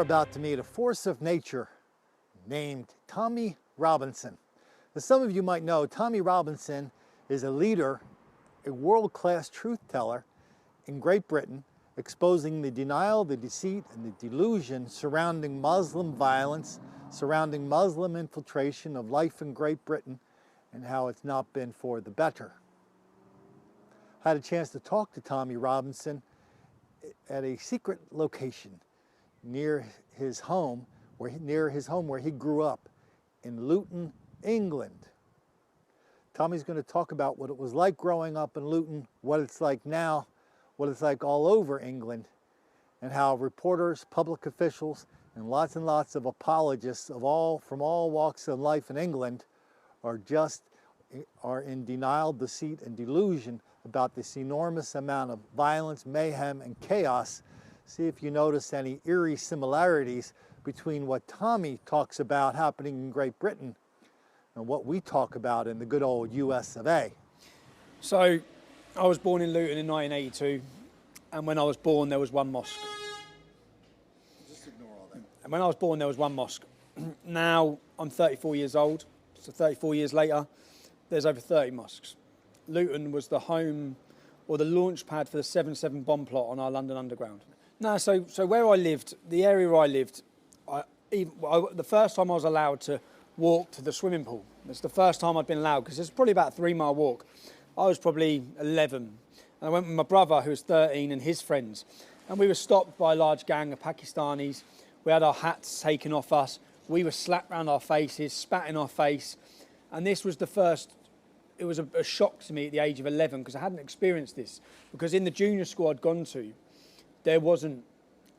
about to meet a force of nature named Tommy Robinson. As some of you might know, Tommy Robinson is a leader, a world-class truth teller in Great Britain, exposing the denial, the deceit, and the delusion surrounding Muslim violence, surrounding Muslim infiltration of life in Great Britain, and how it's not been for the better. I had a chance to talk to Tommy Robinson at a secret location near his home where he grew up in Luton, England. Tommy's going to talk about what it was like growing up in Luton, what it's like now, what it's like all over England, and how reporters, public officials, and lots of apologists from all walks of life in England are in denial, deceit, and delusion about this enormous amount of violence, mayhem, and chaos. See if you notice any eerie similarities between what Tommy talks about happening in Great Britain and what we talk about in the good old US of A. So, I was born in Luton in 1982, and when I was born there was one mosque. Just ignore all that. And when I was born there was one mosque. Now I'm 34 years old, so 34 years later, there's over 30 mosques. Luton was the home or the launch pad for the 7/7 bomb plot on our London Underground. No, so where I lived, the area where I lived, the first time I was allowed to walk to the swimming pool. It's the first time I'd been allowed, because it's probably about a 3-mile walk. I was probably 11. And I went with my brother, who was 13, and his friends. And we were stopped by a large gang of Pakistanis. We had our hats taken off us. We were slapped around our faces, spat in our face. And this was the first, it was a shock to me at the age of 11, because I hadn't experienced this. Because in the junior school I'd gone to, there wasn't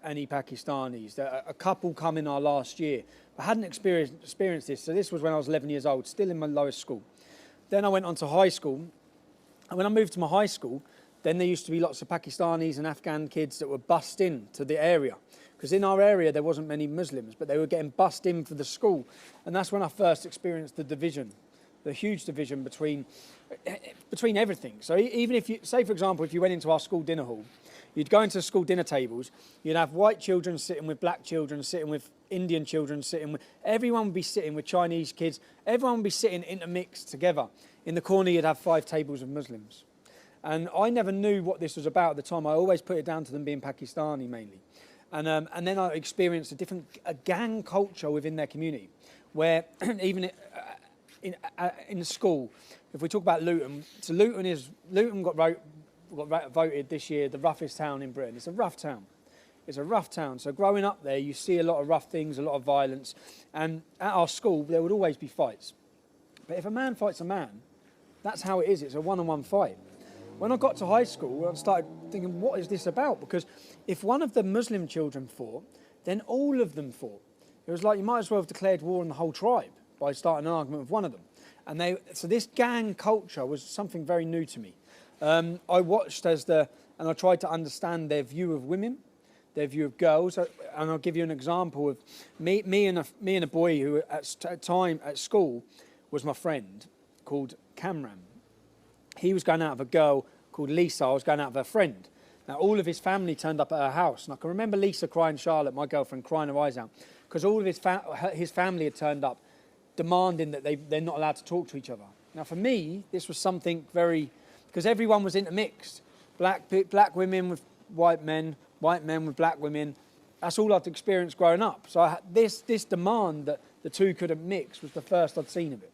any Pakistanis. A couple come in our last year. I hadn't experienced this, so this was when I was 11 years old, still in my lowest school. Then I went on to high school, and when I moved to my high school, then there used to be lots of Pakistanis and Afghan kids that were bussed in to the area. Because in our area there wasn't many Muslims, but they were getting bussed in for the school. And that's when I first experienced the division, the huge division between everything. So even if you, say for example, if you went into our school dinner hall, you'd go into school dinner tables, you'd have white children sitting with black children, sitting with Indian children, everyone would be sitting with Chinese kids, everyone would be sitting intermixed together. In the corner you'd have 5 tables of Muslims. And I never knew what this was about at the time. I always put it down to them being Pakistani mainly. And then I experienced a gang culture within their community, where even in school, if we talk about Luton, so Luton got voted this year the roughest town in Britain. It's a rough town. It's a rough town. So growing up there, you see a lot of rough things, a lot of violence. And at our school, there would always be fights. But if a man fights a man, that's how it is. It's a one-on-one fight. When I got to high school, I started thinking, what is this about? Because if one of the Muslim children fought, then all of them fought. It was like you might as well have declared war on the whole tribe by starting an argument with one of them. And so this gang culture was something very new to me. I watched and I tried to understand their view of women, their view of girls, and I'll give you an example of me and a boy who at school was my friend, called Camran. He was going out with a girl called Lisa. I was going out with her friend. Now all of his family turned up at her house, and I can remember Lisa crying, Charlotte, my girlfriend, crying her eyes out, because all of his family had turned up, demanding that they're not allowed to talk to each other. Now for me, this was something very, because everyone was intermixed. Black women with white men with black women. That's all I'd experienced growing up. So this demand that the two couldn't mix was the first I'd seen of it.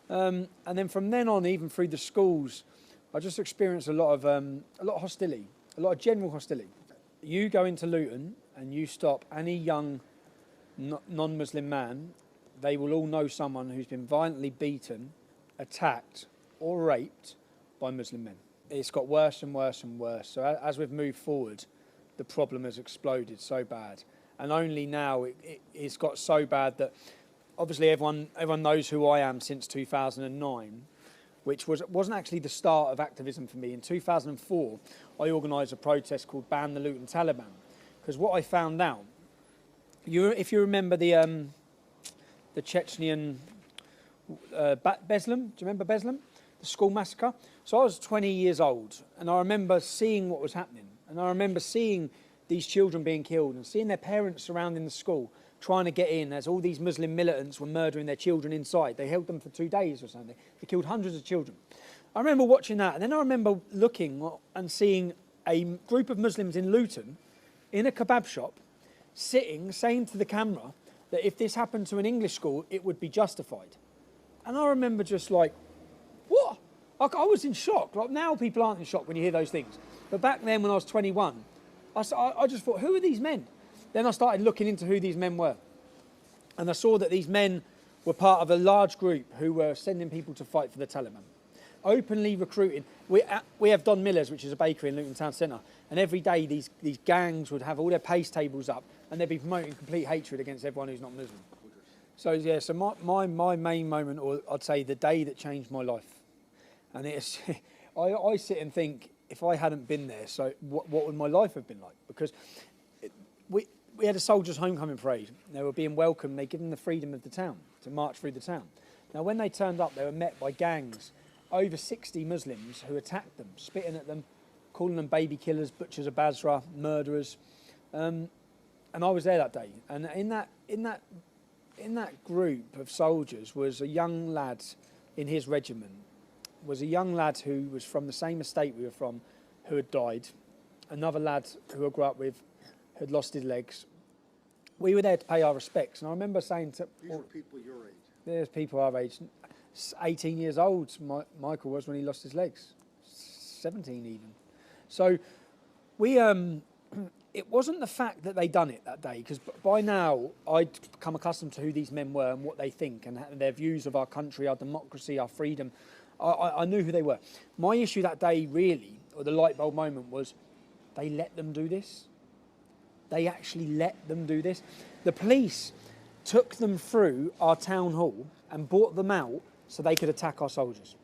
And then from then on, even through the schools, I just experienced a lot of hostility, a lot of general hostility. You go into Luton and you stop any young non-Muslim man, they will all know someone who's been violently beaten, attacked or raped by Muslim men. It's got worse and worse and worse. So as we've moved forward, the problem has exploded so bad. And only now it's got so bad that obviously everyone knows who I am since 2009, which wasn't actually the start of activism for me. In 2004, I organised a protest called Ban the Luton Taliban. Because what I found out, if you remember the Chechnyan Beslan, do you remember Beslan? The school massacre? So I was 20 years old, and I remember seeing what was happening. And I remember seeing these children being killed and seeing their parents surrounding the school, trying to get in as all these Muslim militants were murdering their children inside. They held them for 2 days or something. They killed hundreds of children. I remember watching that, and then I remember looking and seeing a group of Muslims in Luton in a kebab shop, sitting, saying to the camera that if this happened to an English school, it would be justified. And I remember just like, what? Like, I was in shock. Like, now people aren't in shock when you hear those things. But back then when I was 21, I just thought, who are these men? Then I started looking into who these men were. And I saw that these men were part of a large group who were sending people to fight for the Taliban. Openly recruiting. We have Don Miller's, which is a bakery in Luton Town Centre, and every day these gangs would have all their pace tables up, and they'd be promoting complete hatred against everyone who's not Muslim. So yeah, so my main moment, or I'd say the day that changed my life, and it's, I sit and think, if I hadn't been there, so what would my life have been like? Because we had a soldiers' homecoming parade. They were being welcomed. They given them the freedom of the town to march through the town. Now, when they turned up, they were met by gangs, over 60 Muslims who attacked them, spitting at them, calling them baby killers, butchers of Basra, murderers. And I was there that day. And in that group of soldiers was a young lad in his regiment, was a young lad who was from the same estate we were from, who had died. Another lad who I grew up with had lost his legs. We were there to pay our respects. And I remember saying to... These are people your age. There's people our age. 18 years old, Michael was when he lost his legs. 17 even. So we... it wasn't the fact that they done it that day, because by now I'd become accustomed to who these men were and what they think and their views of our country, our democracy, our freedom. I knew who they were. My issue that day, really, or the light bulb moment, was they let them do this. They actually let them do this. The police took them through our town hall and brought them out so they could attack our soldiers.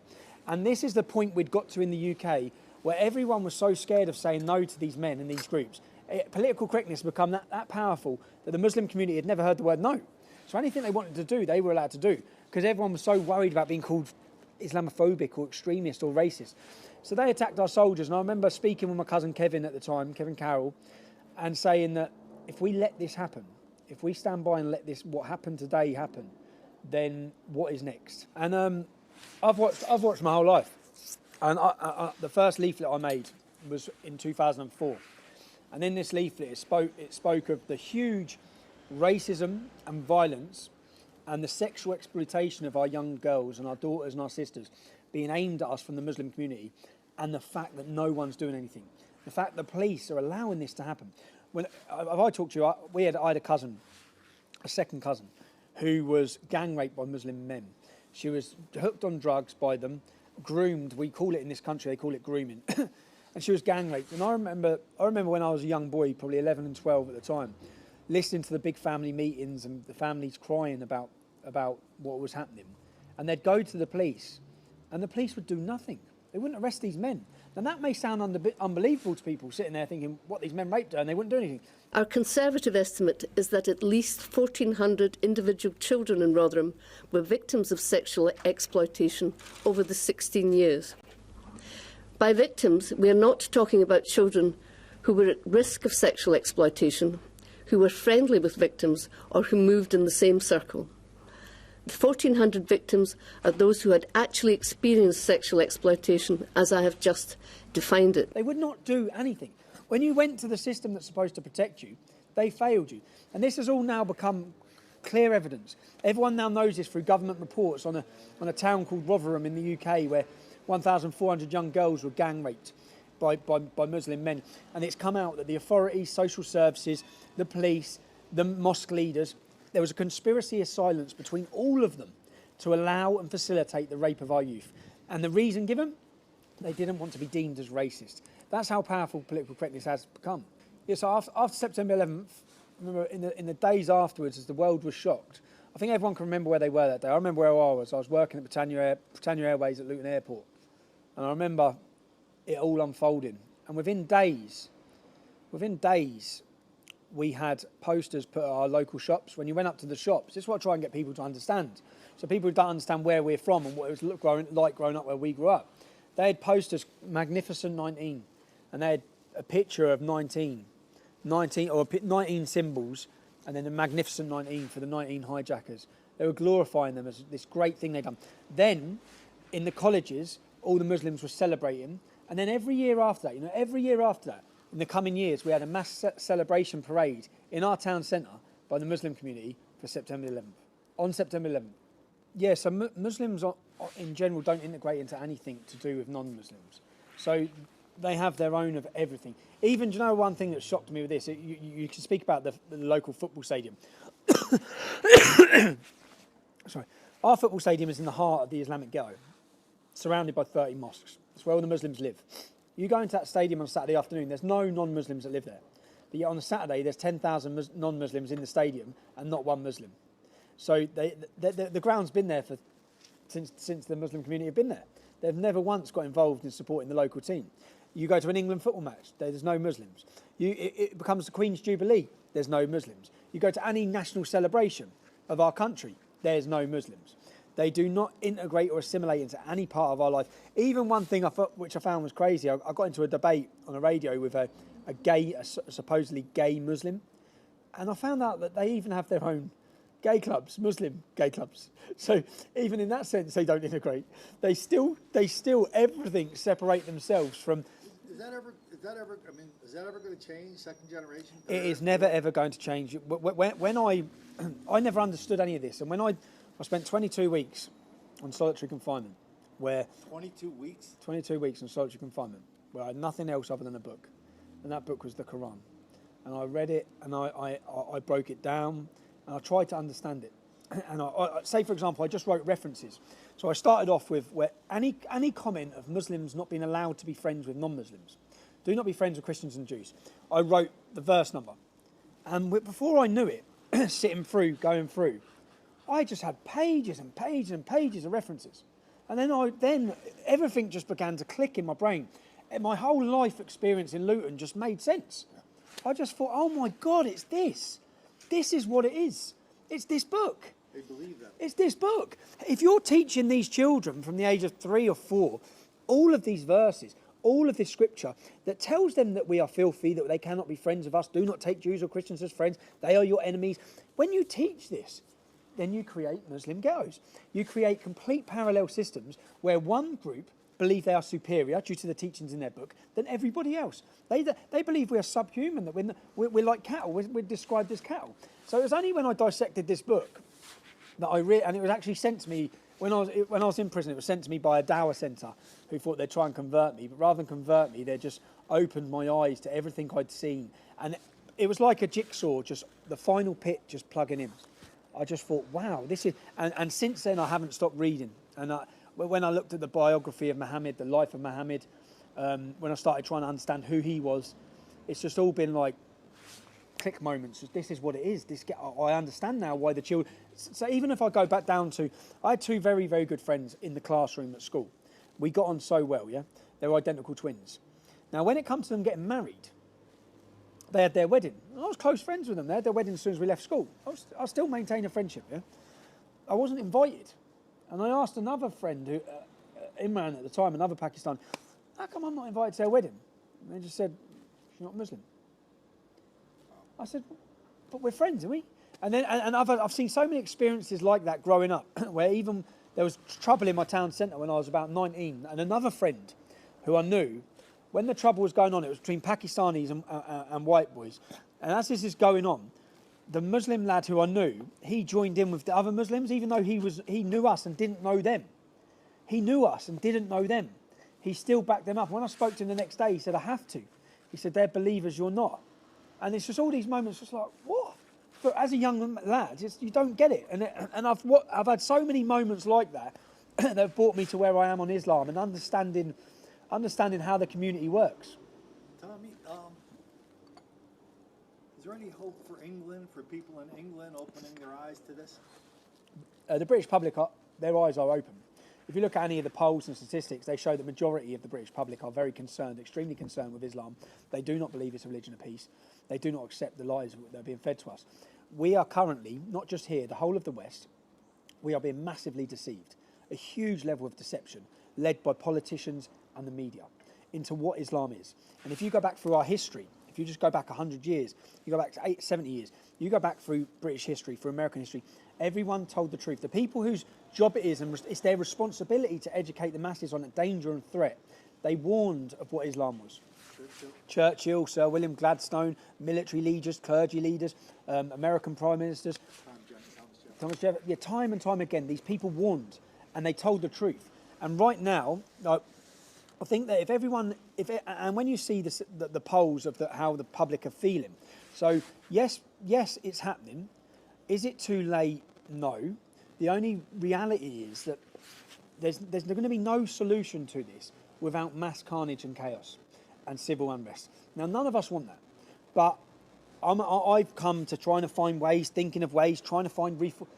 And this is the point we'd got to in the UK, where everyone was so scared of saying no to these men and these groups. Political correctness had become that powerful that the Muslim community had never heard the word no. So anything they wanted to do, they were allowed to do, because everyone was so worried about being called Islamophobic or extremist or racist. So they attacked our soldiers, and I remember speaking with my cousin Kevin at the time, Kevin Carroll, and saying that if we let this happen, if we stand by and let this, what happened today, happen, then what is next? And I've watched my whole life, and the first leaflet I made was in 2004, and in this leaflet it spoke of the huge racism and violence and the sexual exploitation of our young girls and our daughters and our sisters being aimed at us from the Muslim community, and the fact that no one's doing anything. The fact the police are allowing this to happen. When I talked to you, I had a cousin, a second cousin, who was gang raped by Muslim men. She was hooked on drugs by them, groomed. We call it in this country, they call it grooming. And she was gang raped. And I remember when I was a young boy, probably 11 and 12 at the time, listening to the big family meetings and the families crying about what was happening. And they'd go to the police, and the police would do nothing. They wouldn't arrest these men. Now, that may sound unbelievable to people sitting there thinking, what, these men raped her, and they wouldn't do anything. Our conservative estimate is that at least 1,400 individual children in Rotherham were victims of sexual exploitation over the 16 years. By victims, we are not talking about children who were at risk of sexual exploitation, who were friendly with victims, or who moved in the same circle. The 1,400 victims are those who had actually experienced sexual exploitation, as I have just defined it. They would not do anything. When you went to the system that's supposed to protect you, they failed you. And this has all now become clear evidence. Everyone now knows this through government reports on a town called Rotherham in the UK, where 1,400 young girls were gang raped by Muslim men. And it's come out that the authorities, social services, the police, the mosque leaders, there was a conspiracy of silence between all of them to allow and facilitate the rape of our youth. And the reason given? They didn't want to be deemed as racist. That's how powerful political correctness has become. Yeah, so after September 11th, I remember in the days afterwards, as the world was shocked, I think everyone can remember where they were that day. I remember where I was. I was working at Britannia Airways at Luton Airport. And I remember it all unfolding. And within days, we had posters put at our local shops. When you went up to the shops, this is what I try and get people to understand. So people who don't understand where we're from and what it was growing up where we grew up. They had posters, Magnificent 19, and they had a picture of 19 19 symbols, and then the magnificent 19 for the 19 hijackers. They were glorifying them as this great thing they'd done. Then, in the colleges, all the Muslims were celebrating, and then every year after that, in the coming years, we had a mass celebration parade in our town centre by the Muslim community for September 11th, on September 11th. Yeah, so Muslims in general don't integrate into anything to do with non-Muslims. So they have their own of everything. Even, do you know one thing that shocked me with this? You can speak about the local football stadium. Sorry. Our football stadium is in the heart of the Islamic ghetto, surrounded by 30 mosques. It's where all the Muslims live. You go into that stadium on Saturday afternoon, there's no non-Muslims that live there. But yet on a Saturday, there's 10,000 non-Muslims in the stadium and not one Muslim. So the ground's been there since the Muslim community have been there. They've never once got involved in supporting the local team. You go to an England football match, there's no Muslims. It becomes the Queen's Jubilee, there's no Muslims. You go to any national celebration of our country, there's no Muslims. They do not integrate or assimilate into any part of our life. Even one thing which I found was crazy, I got into a debate on the radio with a supposedly gay Muslim, and I found out that they even have their own gay clubs, Muslim gay clubs. So even in that sense, they don't integrate. They still everything separate themselves from. Is that ever going to change? Second generation. It is never ever going to change. When I never understood any of this, and when I spent 22 weeks on solitary confinement, where 22 weeks. 22 weeks on solitary confinement, where I had nothing else other than a book, and that book was the Quran, and I read it and I broke it down. And I tried to understand it. And I say, for example, I just wrote references. So I started off with where any comment of Muslims not being allowed to be friends with non-Muslims. Do not be friends with Christians and Jews. I wrote the verse number. And before I knew it, going through, I just had pages and pages and pages of references. And then everything just began to click in my brain. And my whole life experience in Luton just made sense. I just thought, oh my God, it's this. This is what it is. It's this book. They believe that. It's this book. If you're teaching these children from the age of 3 or 4, all of these verses, all of this scripture that tells them that we are filthy, that they cannot be friends of us, do not take Jews or Christians as friends, they are your enemies. When you teach this, then you create Muslim ghettos. You create complete parallel systems where one group believe they are superior due to the teachings in their book than everybody else. They believe we are subhuman, that we're like cattle, we're described as cattle. So it was only when I dissected this book that and it was actually sent to me, when I was in prison, it was sent to me by a Dawah centre who thought they'd try and convert me, but rather than convert me, they just opened my eyes to everything I'd seen. And it was like a jigsaw, just the final bit just plugging in. I just thought, wow, this is... And since then, I haven't stopped reading. And when I looked at the biography of Muhammad, the life of Muhammad, when I started trying to understand who he was, it's just all been like click moments. This is what it is. I understand now why the children... So even if I go back down to... I had 2 very, very good friends in the classroom at school. We got on so well, yeah? They were identical twins. Now, when it comes to them getting married, they had their wedding. I was close friends with them. They had their wedding as soon as we left school. I still maintain a friendship, yeah? I wasn't invited. And I asked another friend, who, Imran at the time, another Pakistan, how come I'm not invited to their wedding? And they just said, she's not Muslim. I said, but we're friends, are we? And then, and I've seen so many experiences like that growing up, where even there was trouble in my town centre when I was about 19, and another friend who I knew, when the trouble was going on, it was between Pakistanis and white boys. And as this is going on, the Muslim lad who I knew, he joined in with the other Muslims, even though he knew us and didn't know them. He knew us and didn't know them. He still backed them up. When I spoke to him the next day, he said, I have to. He said, they're believers, you're not. And it's just all these moments, just like, what? But as a young lad, you don't get it. And I've had so many moments like that that have brought me to where I am on Islam and understanding how the community works. Tommy, is there any hope for England, for people in England opening their eyes to this? The British public, their eyes are open. If you look at any of the polls and statistics, they show the majority of the British public are very concerned, extremely concerned with Islam. They do not believe it's a religion of peace. They do not accept the lies that are being fed to us. We are currently, not just here, the whole of the West, we are being massively deceived. A huge level of deception led by politicians and the media into what Islam is. And if you go back through our history, If you just go back 100 years, you go back to 70 years, you go back through British history, through American history, everyone told the truth. The people whose job it is, and it's their responsibility to educate the masses on danger and threat, they warned of what Islam was. Churchill, Sir William Gladstone, military leaders, clergy leaders, American prime ministers. Thomas Jefferson. Yeah, time and time again, these people warned and they told the truth. And right now, I think that if everyone, and when you see the polls of how the public are feeling, so yes, it's happening. Is it too late? No. The only reality is that there's going to be no solution to this without mass carnage and chaos and civil unrest. Now, none of us want that, but I've come to trying to find ways, thinking of ways, trying to find reform.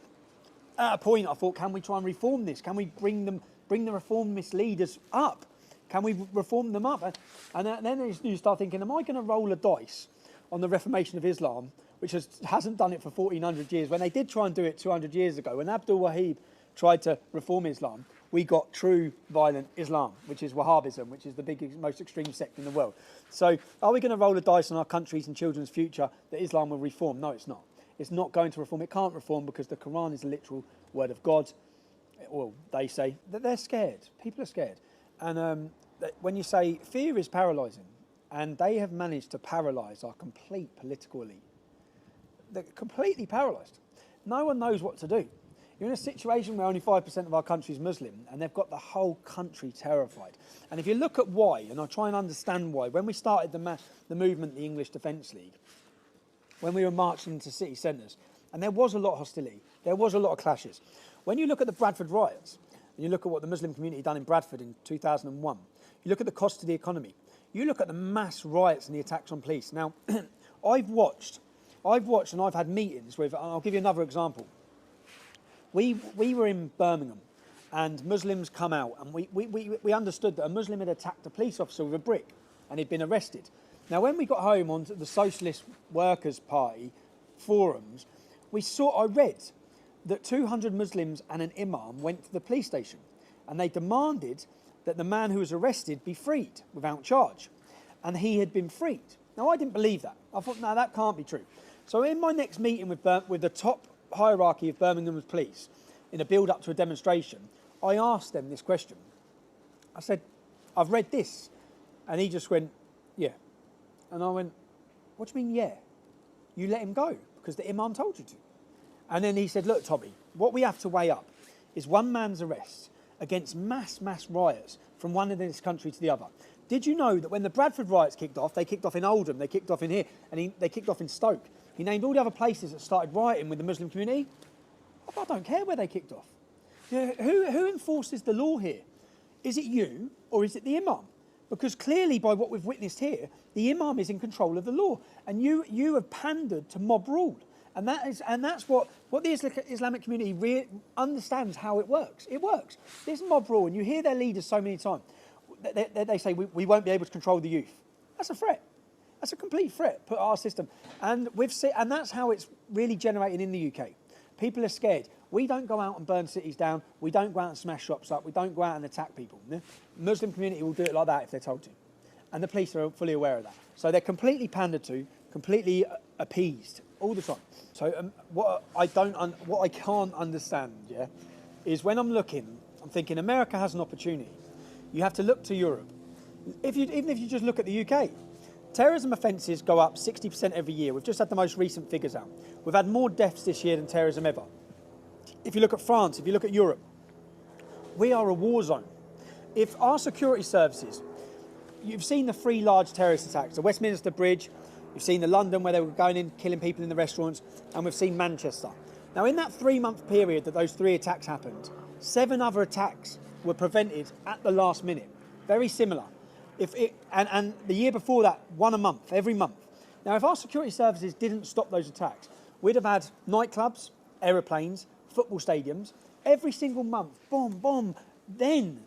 At a point, I thought, can we try and reform this? Can we bring the reformist leaders up? Can we reform them up? And then you start thinking, am I going to roll a dice on the reformation of Islam, which hasn't done it for 1,400 years? When they did try and do it 200 years ago, when Abdul Wahab tried to reform Islam, we got true violent Islam, which is Wahhabism, which is the biggest, most extreme sect in the world. So are we going to roll a dice on our country's and children's future that Islam will reform? No, it's not. It's not going to reform. It can't reform because the Quran is the literal word of God. Well, they say that they're scared. People are scared. And when you say fear is paralysing, and they have managed to paralyse our complete political elite. They're completely paralysed. No one knows what to do. You're in a situation where only 5% of our country is Muslim, and they've got the whole country terrified. And if you look at why, and I try and understand why, when we started the movement, the English Defence League, when we were marching into city centres, and there was a lot of hostility, there was a lot of clashes. When you look at the Bradford riots, and you look at what the Muslim community done in Bradford in 2001, you look at the cost to the economy, you look at the mass riots and the attacks on police. Now, I've watched and I've had meetings with, I'll give you another example. We were in Birmingham and Muslims come out, and we understood that a Muslim had attacked a police officer with a brick and he'd been arrested. Now, when we got home onto the Socialist Workers' Party forums, I read that 200 Muslims and an imam went to the police station and they demanded that the man who was arrested be freed without charge. And he had been freed. Now, I didn't believe that. I thought, no, that can't be true. So in my next meeting with the top hierarchy of Birmingham's police, in a build-up to a demonstration, I asked them this question. I said, I've read this. And he just went, yeah. And I went, what do you mean, yeah? You let him go because the imam told you to. And then he said, look, Tommy, what we have to weigh up is one man's arrest against mass riots from one end of this country to the other. Did you know that when the Bradford riots kicked off, they kicked off in Oldham, they kicked off in here, and they kicked off in Stoke. He named all the other places that started rioting with the Muslim community. I don't care where they kicked off. You know, who enforces the law here? Is it you or is it the imam? Because clearly, by what we've witnessed here, the imam is in control of the law, and you have pandered to mob rule. And that's what the Islamic community understands how it works. It works. This mob rule, and you hear their leaders so many times, they say we won't be able to control the youth. That's a threat. That's a complete threat put our system. And that's how it's really generated in the UK. People are scared. We don't go out and burn cities down. We don't go out and smash shops up. We don't go out and attack people. The Muslim community will do it like that if they're told to. And the police are fully aware of that. So they're completely pandered to, completely appeased all the time. So what I can't understand, yeah, is when I'm thinking America has an opportunity. You have to look to Europe. Even if you just look at the UK, terrorism offences go up 60% every year. We've just had the most recent figures out. We've had more deaths this year than terrorism ever. If you look at France, if you look at Europe, we are a war zone. If our security services, you've seen the 3 large terrorist attacks, the Westminster Bridge, you've seen the London where they were going in, killing people in the restaurants, and we've seen Manchester. Now, in that 3-month period that those 3 attacks happened, 7 other attacks were prevented at the last minute. Very similar. And the year before that, 1 a month, every month. Now, if our security services didn't stop those attacks, we'd have had nightclubs, aeroplanes, football stadiums, every single month, bomb. Then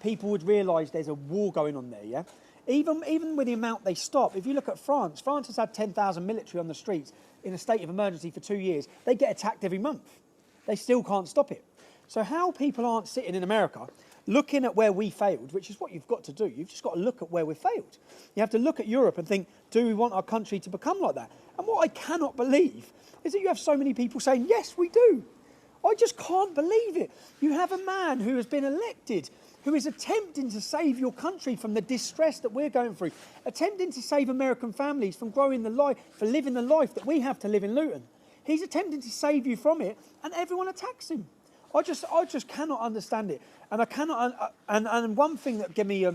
people would realise there's a war going on there, yeah? Even with the amount they stop, if you look at France has had 10,000 military on the streets in a state of emergency for 2 years. They get attacked every month. They still can't stop it. So how people aren't sitting in America looking at where we failed, which is what you've got to do. You've just got to look at where we failed. You have to look at Europe and think, do we want our country to become like that? And what I cannot believe is that you have so many people saying, yes, we do. I just can't believe it. You have a man who has been elected, who is attempting to save your country from the distress that we're going through, attempting to save American families from living the life that we have to live in Luton. He's attempting to save you from it, and everyone attacks him. I just cannot understand it. And I cannot. And one thing that gave me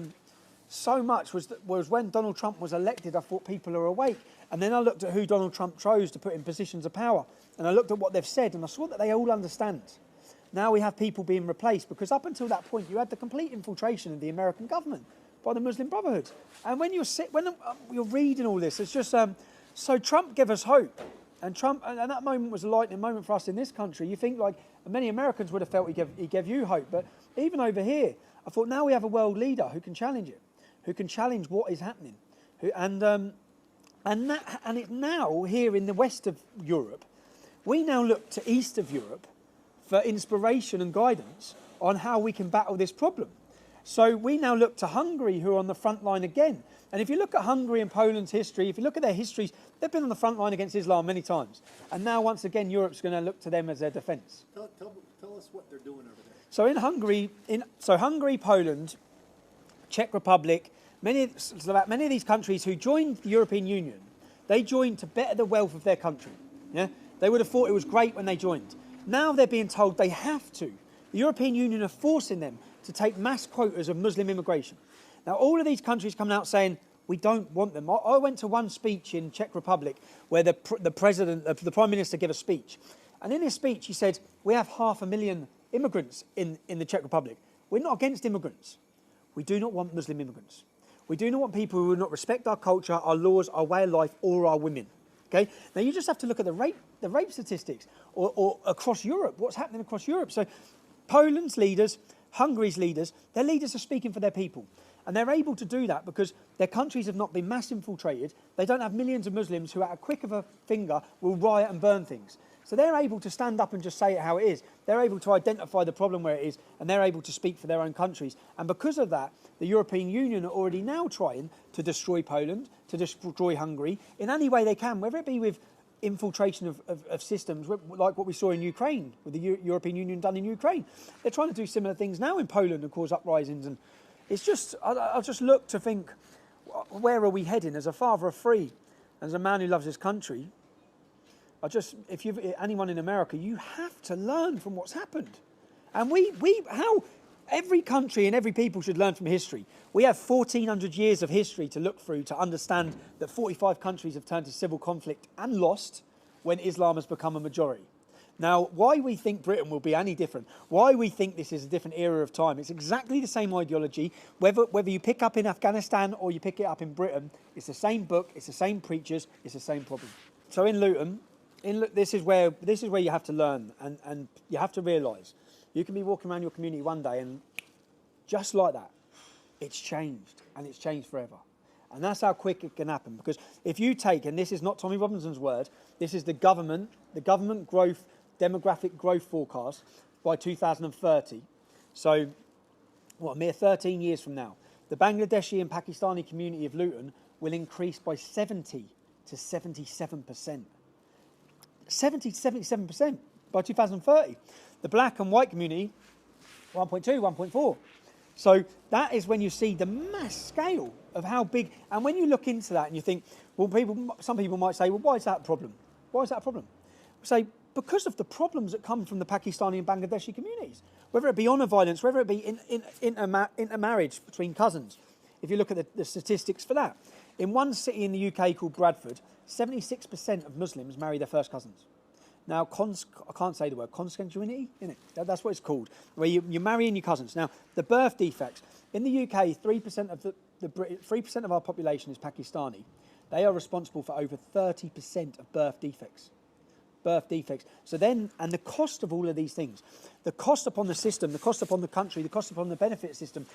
so much was when Donald Trump was elected, I thought people are awake. And then I looked at who Donald Trump chose to put in positions of power. And I looked at what they've said, and I saw that they all understand. Now we have people being replaced, because up until that point, you had the complete infiltration of the American government by the Muslim Brotherhood. And when you're reading all this, it's just, so Trump gave us hope. And Trump, and that moment was a lightning moment for us in this country. You think, like, many Americans would have felt he gave you hope. But even over here, I thought, now we have a world leader who can challenge it, who can challenge what is happening. And it's now here in the west of Europe, we now look to east of Europe for inspiration and guidance on how we can battle this problem. So we now look to Hungary, who are on the front line again. And if you look at Hungary and Poland's history, if you look at their histories, they've been on the front line against Islam many times. And now, once again, Europe's going to look to them as their defence. Tell us what they're doing over there. So in Hungary, Poland, Czech Republic, many of these countries who joined the European Union, they joined to better the wealth of their country. Yeah? They would have thought it was great when they joined. Now they're being told they have to. The European Union are forcing them to take mass quotas of Muslim immigration. Now, all of these countries coming out saying, we don't want them. I went to one speech in Czech Republic where the Prime Minister gave a speech. And in his speech, he said, we have 500,000 immigrants in the Czech Republic. We're not against immigrants. We do not want Muslim immigrants. We do not want people who will not respect our culture, our laws, our way of life, or our women. Okay? Now, you just have to look at the rape statistics or across Europe, what's happening across Europe. So Poland's leaders, Hungary's leaders, their leaders are speaking for their people. And they're able to do that because their countries have not been mass infiltrated. They don't have millions of Muslims who, at a click of a finger, will riot and burn things. So they're able to stand up and just say it how it is. They're able to identify the problem where it is, and they're able to speak for their own countries. And because of that, the European Union are already now trying to destroy Poland, to destroy Hungary, in any way they can, whether it be with infiltration of systems, like what we saw in Ukraine, with the European Union done in Ukraine. They're trying to do similar things now in Poland and cause uprisings. And it's just, I just look to think, where are we heading? As a father of three, as a man who loves his country, if you've anyone in America, you have to learn from what's happened. And how every country and every people should learn from history. We have 1,400 years of history to look through to understand that 45 countries have turned to civil conflict and lost when Islam has become a majority. Now, why we think Britain will be any different, why we think this is a different era of time, it's exactly the same ideology. Whether you pick up in Afghanistan or you pick it up in Britain, it's the same book, it's the same preachers, it's the same problem. So in Luton, this is where you have to learn, and you have to realise you can be walking around your community one day and just like that, it's changed, and it's changed forever. And that's how quick it can happen. Because if you take, and this is not Tommy Robinson's word, this is the government growth, demographic growth forecast by 2030. So, a mere 13 years from now, the Bangladeshi and Pakistani community of Luton will increase by 70 to 77%. 70 to 77% by 2030. The black and white community, 1.2, 1.4. So that is when you see the mass scale of how big. And when you look into that and you think, well, some people might say, well, why is that a problem? Why is that a problem? We say, because of the problems that come from the Pakistani and Bangladeshi communities, whether it be honour violence, whether it be intermarriage between cousins. If you look at the statistics for that. In one city in the UK called Bradford, 76% of Muslims marry their first cousins. Now, I can't say the word, consanguinity, isn't it? That's what it's called, where you're marrying your cousins. Now, the birth defects. In the UK, 3% of 3% of our population is Pakistani. They are responsible for over 30% of birth defects. So then, and the cost of all of these things, the cost upon the system, the cost upon the country, the cost upon the benefit system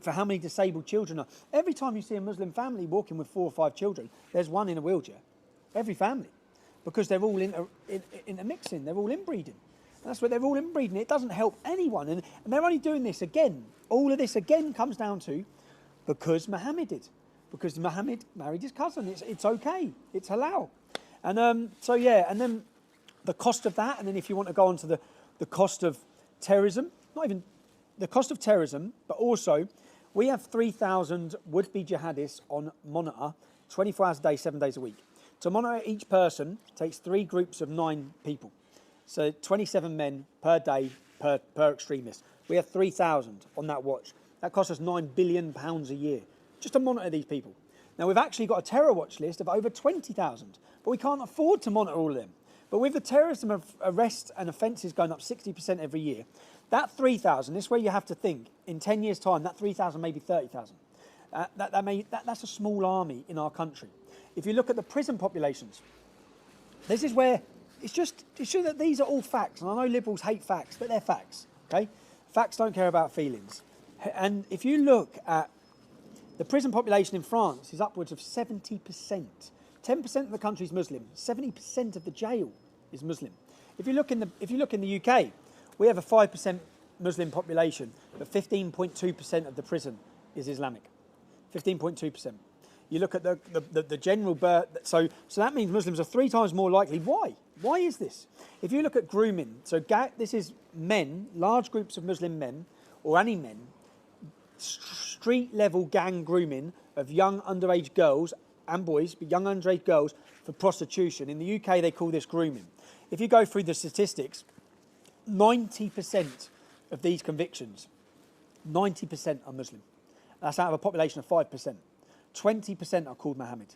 for how many disabled children are. Every time you see a Muslim family walking with 4 or 5 children, there's one in a wheelchair. Every family. Because they're all intermixing, they're all inbreeding. That's what they're all inbreeding. It doesn't help anyone. And they're only doing this again. All of this again comes down to because Muhammad did. Because Muhammad married his cousin. It's okay. It's halal. And so, yeah, and then the cost of that, and then if you want to go on to the cost of terrorism, not even the cost of terrorism, but also we have 3,000 would-be jihadists on monitor 24 hours a day, 7 days a week. To monitor each person takes 3 groups of 9 people. So 27 men per day per extremist. We have 3,000 on that watch. That costs us £9 billion a year just to monitor these people. Now, we've actually got a terror watch list of over 20,000, but we can't afford to monitor all of them. But with the terrorism of arrests and offences going up 60% every year, that 3,000, this is where you have to think, in 10 years' time, that 3,000 may be 30,000. That's a small army in our country. If you look at the prison populations, this is where it's just that these are all facts. And I know liberals hate facts, but they're facts, okay? Facts don't care about feelings. And if you look at the prison population in France is upwards of 70%. 10% of the country is Muslim. 70% of the jail is Muslim. If you look in the UK, we have a 5% Muslim population, but 15.2% of the prison is Islamic. 15.2%. You look at the general birth, so that means Muslims are 3 times more likely. Why? Why is this? If you look at grooming, so this is men, large groups of Muslim men, or any men, street-level gang grooming of young underage girls and boys, but young underage girls for prostitution. In the UK, they call this grooming. If you go through the statistics, 90% of these convictions, 90% are Muslim. That's out of a population of 5%. 20% are called Muhammad.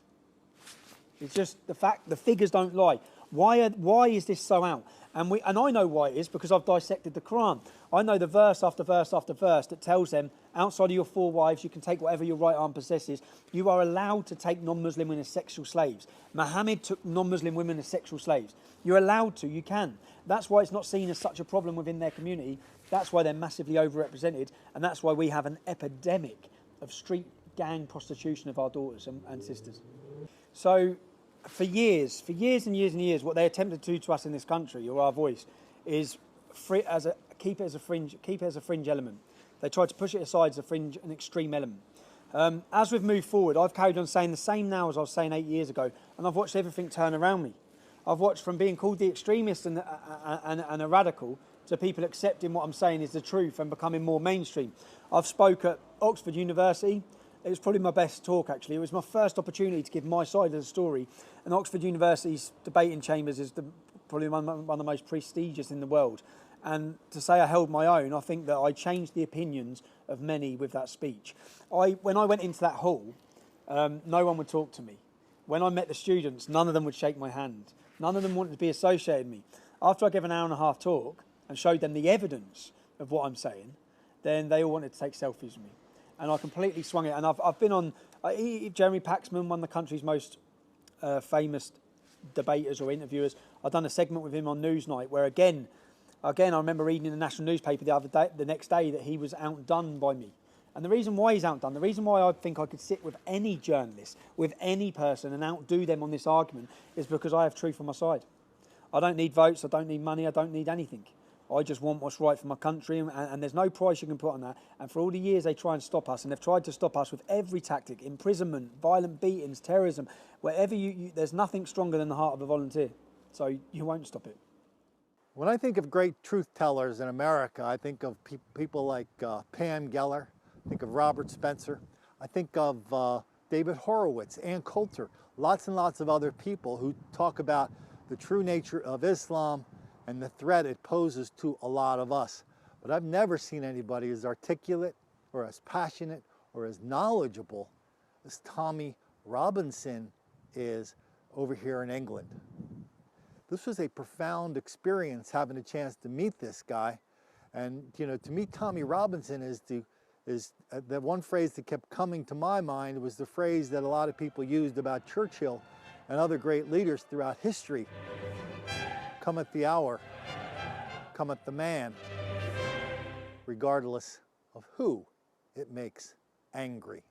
It's just the fact, the figures don't lie. Why is this so out? And I know why it is, because I've dissected the Quran. I know the verse after verse after verse that tells them, outside of your 4 wives, you can take whatever your right arm possesses. You are allowed to take non-Muslim women as sexual slaves. Muhammad took non-Muslim women as sexual slaves. You're allowed to, you can. That's why it's not seen as such a problem within their community. That's why they're massively overrepresented. And that's why we have an epidemic of street gang prostitution of our daughters and sisters. So for years and years and years, what they attempted to do to us in this country, or our voice, is keep it as a fringe element. They tried to push it aside as a fringe, an extreme element. As we've moved forward, I've carried on saying the same now as I was saying 8 years ago, and I've watched everything turn around me. I've watched from being called the extremist and a radical to people accepting what I'm saying is the truth and becoming more mainstream. I've spoke at Oxford University. It was probably my best talk, actually. It was my first opportunity to give my side of the story. And Oxford University's debating chambers is probably one of the most prestigious in the world. And to say I held my own, I think that I changed the opinions of many with that speech. When I went into that hall, no one would talk to me. When I met the students, none of them would shake my hand. None of them wanted to be associated with me. After I gave an hour-and-a-half talk and showed them the evidence of what I'm saying, then they all wanted to take selfies with me. And I completely swung it. And I've been on, Jeremy Paxman, one of the country's most famous debaters or interviewers. I've done a segment with him on Newsnight where again, I remember reading in the national newspaper the next day that he was outdone by me. And the reason why he's outdone, the reason why I think I could sit with any journalist, with any person and outdo them on this argument is because I have truth on my side. I don't need votes, I don't need money, I don't need anything. I just want what's right for my country, and there's no price you can put on that. And for all the years they try and stop us, and they've tried to stop us with every tactic, imprisonment, violent beatings, terrorism, wherever there's nothing stronger than the heart of a volunteer. So you won't stop it. When I think of great truth tellers in America, I think of people like Pam Geller, I think of Robert Spencer, I think of David Horowitz, Ann Coulter, lots and lots of other people who talk about the true nature of Islam and the threat it poses to a lot of us. But I've never seen anybody as articulate or as passionate or as knowledgeable as Tommy Robinson is over here in England. This was a profound experience having a chance to meet this guy. And you know, to meet Tommy Robinson is the one phrase that kept coming to my mind was the phrase that a lot of people used about Churchill and other great leaders throughout history. Cometh the hour, cometh the man, regardless of who it makes angry.